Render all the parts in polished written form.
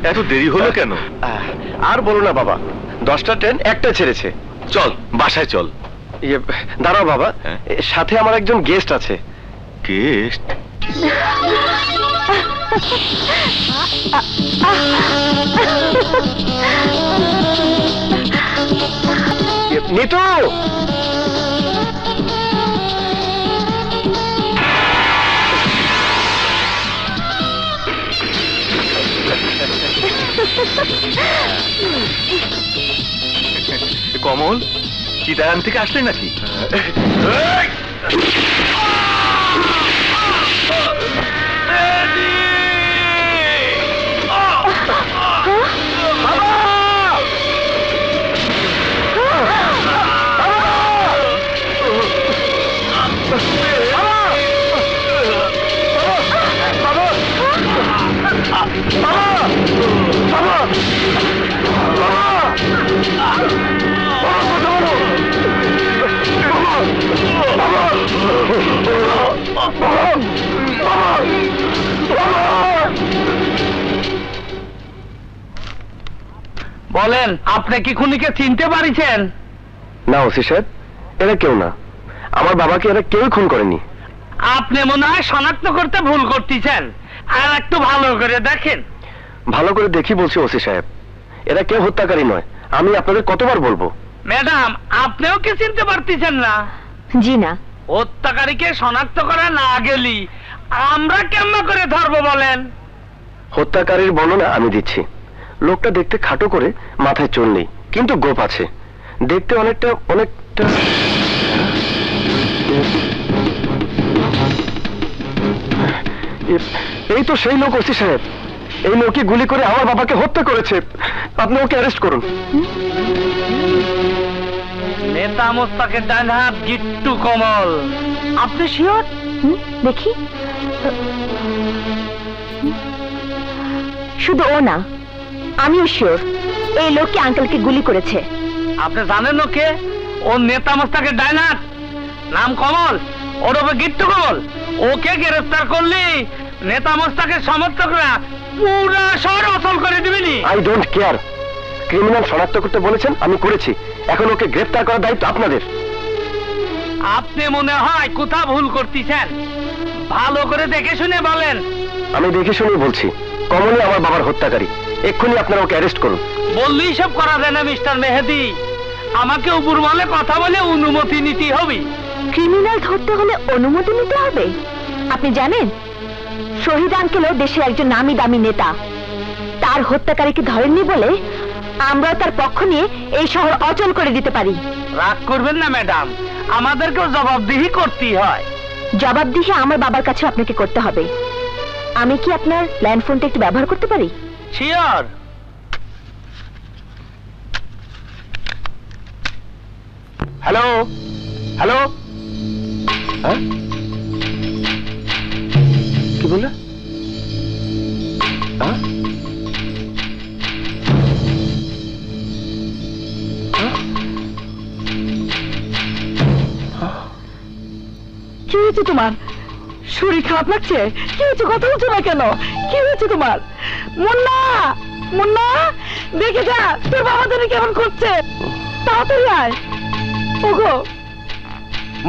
এত দেরি হলো কেন? আর বলো না বাবা, 10টা ট্রেন একটা ছেড়েছে। চল বাসায় চল। দাঁড়াও বাবা, সাথে আমার একজন গেস্ট আছে। গেস্ট? নিতু, কমল, চিটাগাং থেকে আসলে নাকি? বলেন, আপনি কি খুনিকে চিনতে পারিছেন? না ওসি সাহেব, এরা কেউ না। আমার বাবাকে এরা কেউই খুন করেনি। আপনি মনে হয় শনাক্ত করতে ভুল করতেছেন, আর একটু ভালো করে দেখেন। ভালো করে দেখি বলছি ওসি সাহেব, এরা কেউ হত্যাকারী নয়। আমি আপনাদের কতবার বলবো? ম্যাডাম, আপনিও কি চিনতে পারতেছেন না? জি না। হত্যাকারীকে শনাক্ত করা না গেলি আমরা কেমন করে ধরবো বলেন? হত্যাকারীর বর্ণনা আমি দিচ্ছি। লোকটা দেখতে খাটো করে, মাথায় চুল নেই, কিন্তু গোপ আছে। দেখতে অনেকটা এই তো সেই লোক ওসি সাহেব। এই লোকই গুলি করে আমার বাবাকে হত্যা করেছে। আপনি ওকে অ্যারেস্ট করুন। নেতা মোস্তাকের ডান হাত গিট্টু কমল। আপনি শিওর? দেখি। শুধু ও না, আমিও শিওর এই লোকটি আঙ্কেলকে গুলি করেছে। আপনি জানেন ওকে? ও নেতা মোস্তাকের ডান হাত, নাম কমল, ওরফে গিট্টু কমল। ওকে গ্রেফতার করলি নেতা মোস্তাকের সমর্থকরা পুরা শহর অচল করে দিবেনি। I don't care. ক্রিমিনাল শনাক্ত করতে বলেছেন, আমি করেছি। এখন ওকে গ্রেফতার করার দায়িত্ব আপনাদের। আপনি মনে হয় কোথা ভুল করতেছেন, ভালো করে দেখে শুনে বলেন। আমি দেখে শুনে বলছি, কমলই আমার বাবার হত্যাকারী। এক্ষুনি আপনারা ওকে অ্যারেস্ট করুন। বললেই সব করা যায় না মিস্টার মেহেদি। আমাকে উপর মহলে কথা বলে অনুমতি নিতে হবে। ক্রিমিনাল ধরতে হলে অনুমতি নিতে হবে? আপনি জানেন, শহীদ আঙ্কেলও দেশের একজন নামি দামি নেতা। তার হত্যাকারীকে ধরেননি বলে আমরা তার পক্ষ নিয়ে এই শহর অচল করে দিতে পারি। রাগ করবেন না ম্যাডাম, আমাদেরকেও জবাবদিহি করতেই হয়। জবাবদিহি আমার বাবার কাছে আপনাকে করতে হবে। আমি কি আপনার ল্যান্ড ফোনটা একটু ব্যবহার করতে পারি? শিওর। হ্যালো হ্যালো, হ্যাঁ কি বললে? কি হয়েছে তোমার? শরীর খারাপ লাগছে? কি হয়েছে? কথা বলছো না কেন? কি হয়েছে তোমার? মুন্না, মুন্না, দেখে যা তোর বাবা তোর কেমন করছে। তাড়াতাড়ি আয়। ওগো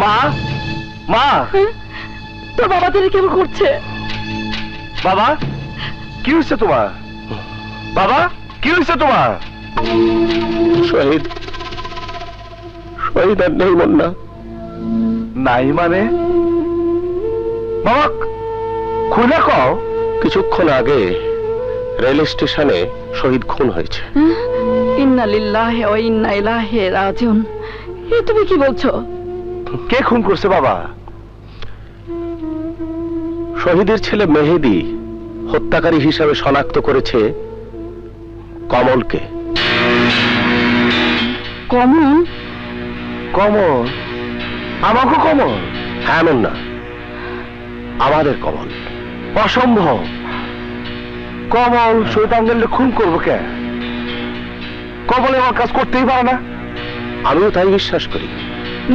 মা, মা, তোর বাবা তোর কেমন করছে? বাবা কি হয়েছে তোমার? বাবা কি হয়েছে তোমার? শহীদ, শহীদ আর নেই মুন্না। নাই মানে? বাবা খুলে কও। কিছুক্ষণ আগে রেল স্টেশনে শহীদ খুন হয়েছে। ইন্না লিল্লাহি ওয়া ইন্না ইলাইহি রাজিউন। এ তুমি কি বলছো? কে খুন করছে বাবা? শহীদের ছেলে মেহেদি হত্যাকারী হিসাবে শনাক্ত করেছে কমলকে। কমল? কমল? আমাকে কমল? হ্যাঁ না, আমাদের কমল। অসম্ভব। কমল শহীদ আঙ্কেলকে খুন করবো কে? কমল আমার কাজ করতেই পারে না। আমিও তাই বিশ্বাস করি।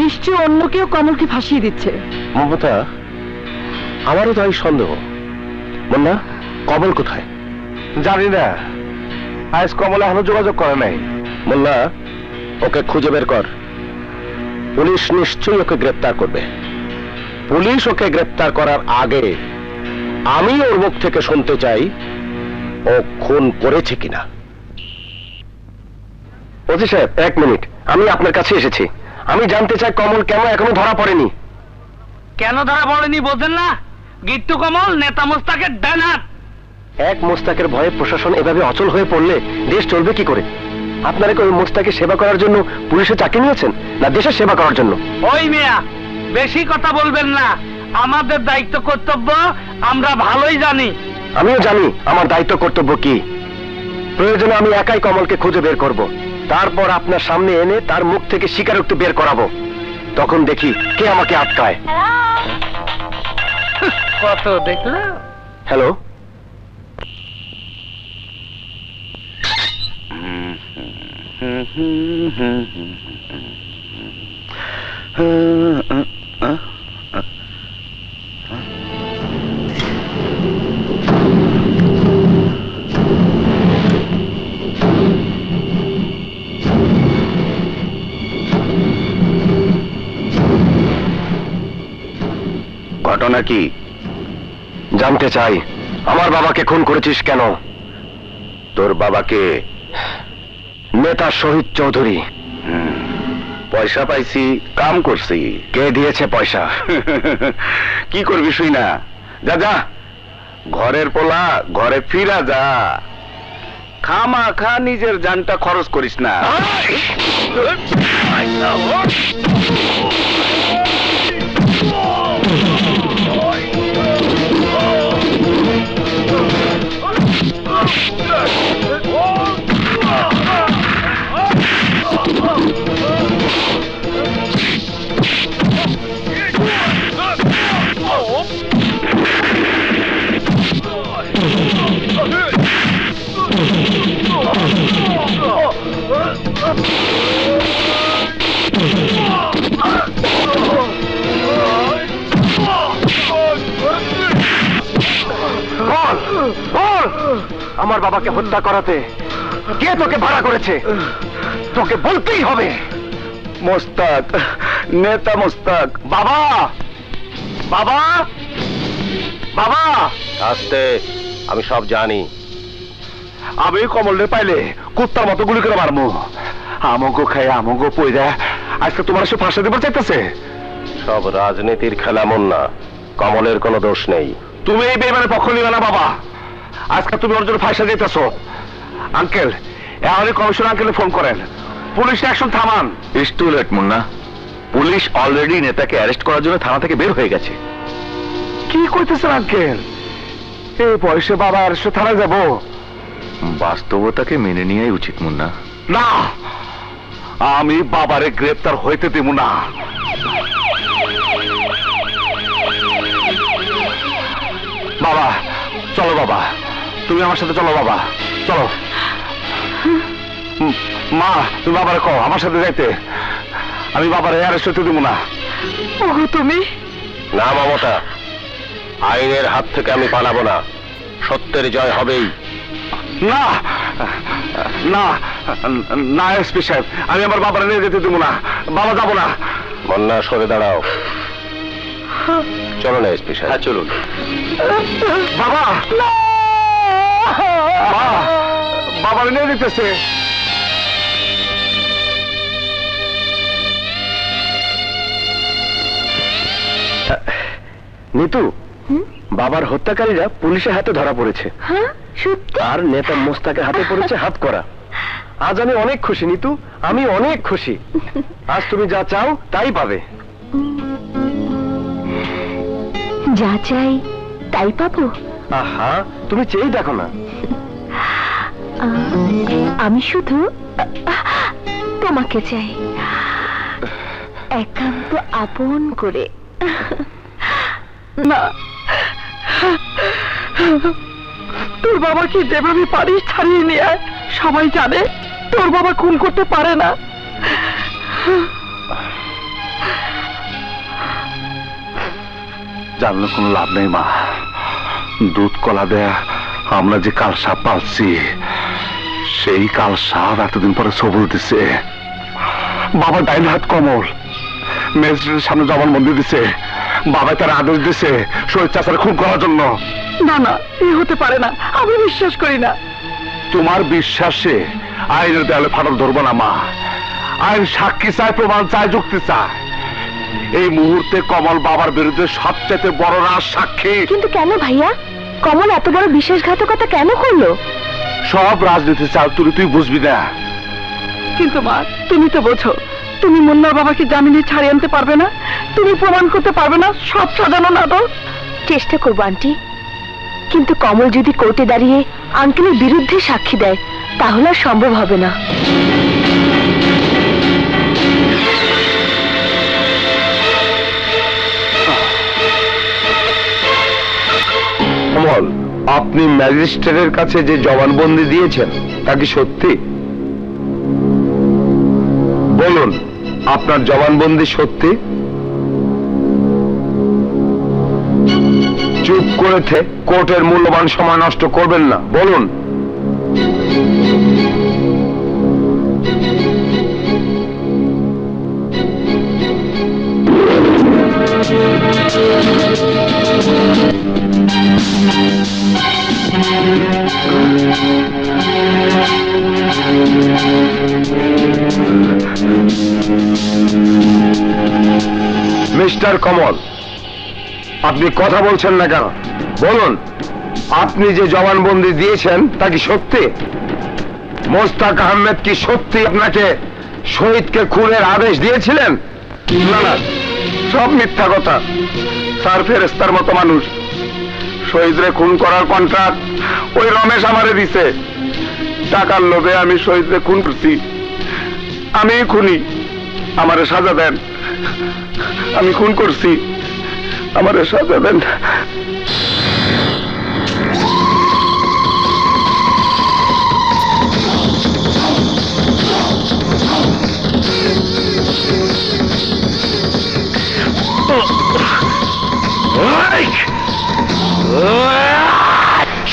নিশ্চয় অন্য কেউ কমলকে ফাঁসিয়ে দিচ্ছে। মমতা, আমারও তাই সন্দেহ। মুন্না, কমল কোথায়? জানি না, আজ কমল এখনো যোগাযোগ করে নাই। মোল্লা, ওকে খুঁজে বের কর। পুলিশ নিশ্চয়ই ওকে গ্রেপ্তার করবে। পুলিশ ওকে গ্রেপ্তার করার আগে আমি ওর মুখ থেকে শুনতে চাই ও খুন করেছে কিনা। ওজি সাহেব, 1 মিনিট, আমি আপনার কাছে এসেছি। আমি জানতে চাই কমল কেন এখনো ধরা পড়েনি। কেন ধরা পড়েনি বোঝেন না? গিট্টু কমল নেতা মোস্তাকের ডান হাত। এক মোস্তাকের ভয়ে প্রশাসন এভাবে অচল হয়ে পড়লে দেশ চলবে কি করে? আপনারা কি ওই মোস্তাকের সেবা করার জন্য পুলিশে চাকরি নিয়েছেন, না দেশের সেবা করার জন্য? ওই মিয়া, বেশি কথা বলবেন না। আমাদের দায়িত্ব কর্তব্য আমরা ভালোই জানি। আমিও জানি আমার দায়িত্ব কর্তব্য কি। প্রয়োজনে আমি একাই কমলকে খুঁজে বের করব, তারপর আপনার সামনে এনে তার মুখ থেকে স্বীকারোক্তি বের করাবো। তখন দেখি কে আমাকে আটকায়। কত দেখলো? হ্যালো, ঘটনা কি জানতে চাই। আমার বাবাকে খুন করেছিস কেন? তোর বাবাকে? নেতা শহীদ চৌধুরী। পয়সা পাইছি, কাম করছি। কে দিয়েছে পয়সা? কি করবি শুই না, যা যা, ঘরের পোলা ঘরে ফিরা যা। খামা খা নিজের জানটা খরচ করিস না। আমার বাবাকে হত্যা করাতে কে তোকে ভাড়া করেছে? তোকে বলতেই হবে। মোস্তাক, নেতা মোস্তাক। বাবা, বাবা, বাবা। আস্তে, আমি সব জানি। আমি কমলরে পাইলে কুত্তার মতো গুলি করে মারমু। আমগো খাই আমগো পয়রা আজকে তোমার সে ফাঁসা দেবার চাইতেছে। সব রাজনীতির খেলা, মন না। কমলের কোনো দোষ নেই। তুমি এই বেইমানের পক্ষ নিবে না বাবা। আজকে তুমি ওর জন্য ফাঁসা দিতেছ। আঙ্কেল, এখনই কমিশনার আঙ্কেলে ফোন করেন, পুলিশ অ্যাকশন থামান। It's too late Munna. Police already নেতাকে অ্যারেস্ট করার জন্য থানা থেকে বের হয়ে গেছে। কি কইতেছেন আঙ্কেল? এই বয়সে বাবা অ্যারেস্ট থানায় যাব? বাস্তবতাকে মেনে নেওয়াই উচিত মুন্না। না, আমি বাবারে গ্রেপ্তার হইতে দেব না। বাবা চলো, বাবা তুমি আমার সাথে চলো। বাবা চলো। মা, তুমি বাবারে কও আমার সাথে যাইতে। আমি বাবারে অ্যারেস্ট হতে দেব না। ওগো তুমি? না মমতা, আইনের হাত থেকে আমি পালাবো না। সত্যের জয় হবেই। না না না এসপি সাহেব, আমি আমার বাবারে নিয়ে যেতে দেবো না। বাবা যাবো না। মন্না, সরে দাঁড়াও। চলো না এসপি সাহেব। হ্যাঁ চলুন। বাবা, বাবারে নিয়ে যেতেছে। নিতু, বাবার হত্যাকারীরা পুলিশের হাতে ধরা পড়েছে। হ্যাঁ, সত্যি? আর নেতা মোস্তাকের হাতে পড়েছে হাত করা। আজ আমি অনেক খুশি নিতু, আমি অনেক খুশি। আজ তুমি যা চাও তাই পাবে। যা চাই তাই পাবো? আহা, তুমি চেয়েই দেখো না। আমি শুধু তোমাকে চাই, একান্ত আপন করে। না, তোর বাবাকে যেভাবে পারিস ছাড়িয়ে নিয়ে আয়। সবাই জানে তোর বাবা খুন করতে পারে না। জানলে কোনো লাভ নেই মা। দুধ কলা দেয়া আমরা যে কাল সাপ পালছি সেই কাল সাপ এতদিন পরে সবল দিছে। বাবা ডাইন হাত কমল ম্যাজিস্ট্রেটের সামনে জবানবন্দি দিছে। বাবা তার আদেশ দিছে শহীদ চাচার খুন করার জন্য। না না, এ হতে পারে না, আমি বিশ্বাস করি না। তোমার বিশ্বাসে আইনের দেয়ালে ফাটল ধরবো না মা। আইন সাক্ষী চায়, প্রমাণ চায়, যুক্তি চায়। এই মুহূর্তে কমল বাবার বিরুদ্ধে সবচেয়ে বড় রাজ সাক্ষী। কিন্তু কেন ভাইয়া, কমল এত বড় বিশ্বাসঘাতকতা কেন করলো? সব রাজনীতি চাল তুই বুঝবি না। কিন্তু মা, তুমি তো বোঝো, তুমি মুন্নার বাবাকে জামিনে ছাড়িয়ে আনতে পারবে না, তুমি প্রমাণ করতে পারবে না সব সাজানো নাটক। চেষ্টা করবো আন্টি, কিন্তু কমল যদি কোর্টে দাঁড়িয়ে আঙ্কেলের বিরুদ্ধে সাক্ষী দেয় তাহলে আর সম্ভব হবে না। কমল, আপনি ম্যাজিস্ট্রেটের কাছে যে জবানবন্দি দিয়েছেন তা কি সত্যি? বলুন, আপনার জবানবন্দি সত্যি? চুপ করে কোর্টের মূল্যবান সময় নষ্ট করবেন না, বলুন। মিস্টার কমল, আপনি কথা বলছেন না কেন? বলুন, আপনি যে জবানবন্দি দিয়েছেন তা কি সত্যি? মোস্তাক আহমেদ কি সত্যি আপনাকে শহীদকে খুনের আদেশ দিয়েছিলেন? না না, সব মিথ্যা কথা। স্যার ফেরেস্তার মতো মানুষ। শহীদরে খুন করার কন্ট্রাক্ট ওই রমেশ আমারে দিছে। টাকার লোভে আমি শহীদরে খুন করছি। আমি খুনি, আমারে সাজা দেন। আমি খুন করছি, আমারে সাজা দেন।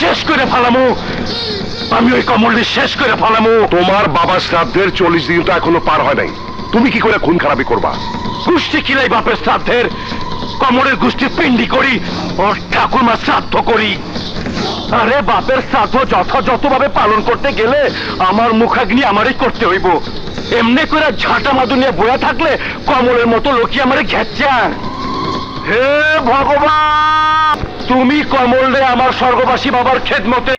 শেষ করে ফেলামু আমি, ওই কমলটি শেষ করে ফেলামু। তোমার বাবার শ্রাদ্ধের 40 দিন তো এখনো পার হয় নাই, তুমি কি করে খুন খারাপি করবা? গোষ্ঠী কিলাই বাপের শ্রাদ্ধের, কমলের গোষ্ঠী পিন্ডি করি, ওর ঠাকুরমার শ্রাদ্ধ করি। আরে বাপের শ্রাদ্ধ যথাযথভাবে পালন করতে গেলে আমার মুখাগ্নি আমারই করতে হইব। এমনি করে ঝাঁটা মাদু নিয়ে বয়া থাকলে কমলের মতো লোকই আমারে ঘেচ্ছান। হে ভগবান, তুমি কমল রে আমার স্বর্গবাসী বাবার খেদমতে